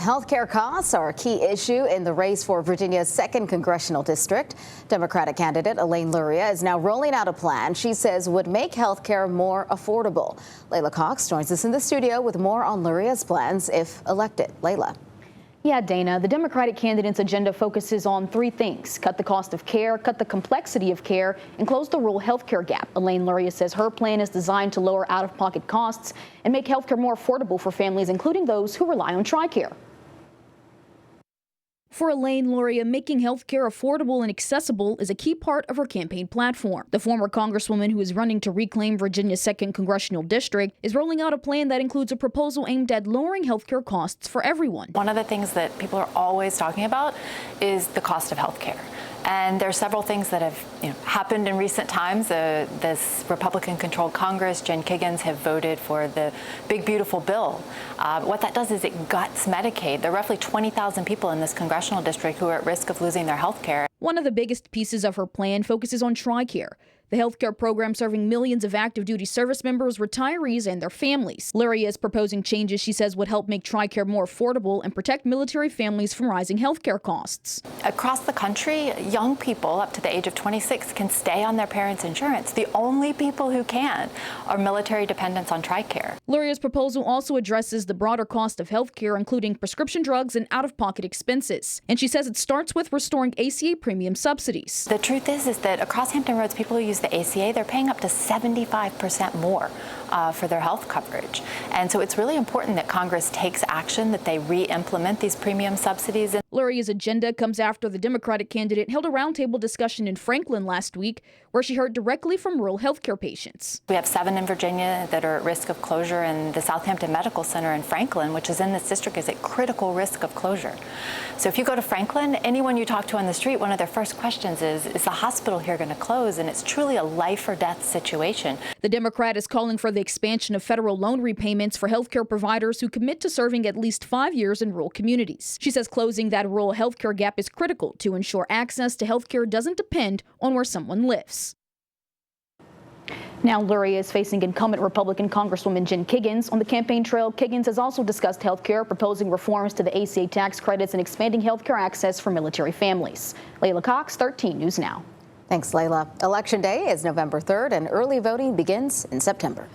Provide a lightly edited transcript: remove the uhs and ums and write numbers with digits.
Healthcare costs are a key issue in the race for Virginia's 2nd Congressional District. Democratic candidate Elaine Luria is now rolling out a plan she says would make healthcare more affordable. Leila Cox joins us in the studio with more on Luria's plans if elected. Leila. Yeah, Dana, the Democratic candidate's agenda focuses on three things: cut the cost of care, cut the complexity of care, and close the rural health care gap. Elaine Luria says her plan is designed to lower out-of-pocket costs and make health care more affordable for families, including those who rely on TRICARE. For Elaine Luria, making health care affordable and accessible is a key part of her campaign platform. The former congresswoman, who is running to reclaim Virginia's 2nd Congressional District, is rolling out a plan that includes a proposal aimed at lowering health care costs for everyone. One of the things that people are always talking about is the cost of health care. And there are several things that have happened in recent times. This Republican-controlled Congress, Jen Kiggans, have voted for the big, beautiful bill. What that does is it guts Medicaid. There are roughly 20,000 people in this congressional district who are at risk of losing their health care. One of the biggest pieces of her plan focuses on TRICARE, the healthcare program serving millions of active duty service members, retirees, and their families. Luria is proposing changes she says would help make TRICARE more affordable and protect military families from rising healthcare costs. Across the country, young people up to the age of 26 can stay on their parents' insurance. The only people who can are military dependents on TRICARE. Luria's proposal also addresses the broader cost of healthcare, including prescription drugs and out-of-pocket expenses. And she says it starts with restoring ACA premium subsidies. The truth is that across Hampton Roads, people who use the ACA, they're paying up to 75% more for their health coverage. And so it's really important that Congress takes action, that they re-implement these premium subsidies. Luria's agenda comes after the Democratic candidate held a roundtable discussion in Franklin last week, where she heard directly from rural healthcare patients. We have 7 in Virginia that are at risk of closure, and the Southampton Medical Center in Franklin, which is in this district, is at critical risk of closure. So if you go to Franklin, anyone you talk to on the street, one of their first questions is the hospital here going to close? And it's truly a life or death situation. The Democrat is calling for the expansion of federal loan repayments for healthcare providers who commit to serving at least 5 years in rural communities. She says closing that rural healthcare gap is critical to ensure access to healthcare doesn't depend on where someone lives. Now Luria is facing incumbent Republican Congresswoman Jen Kiggans. On the campaign trail, Kiggans has also discussed health care, proposing reforms to the ACA tax credits and expanding health care access for military families. Leila Cox, 13 News Now. Thanks, Leila. Election Day is November 3rd, and early voting begins in September.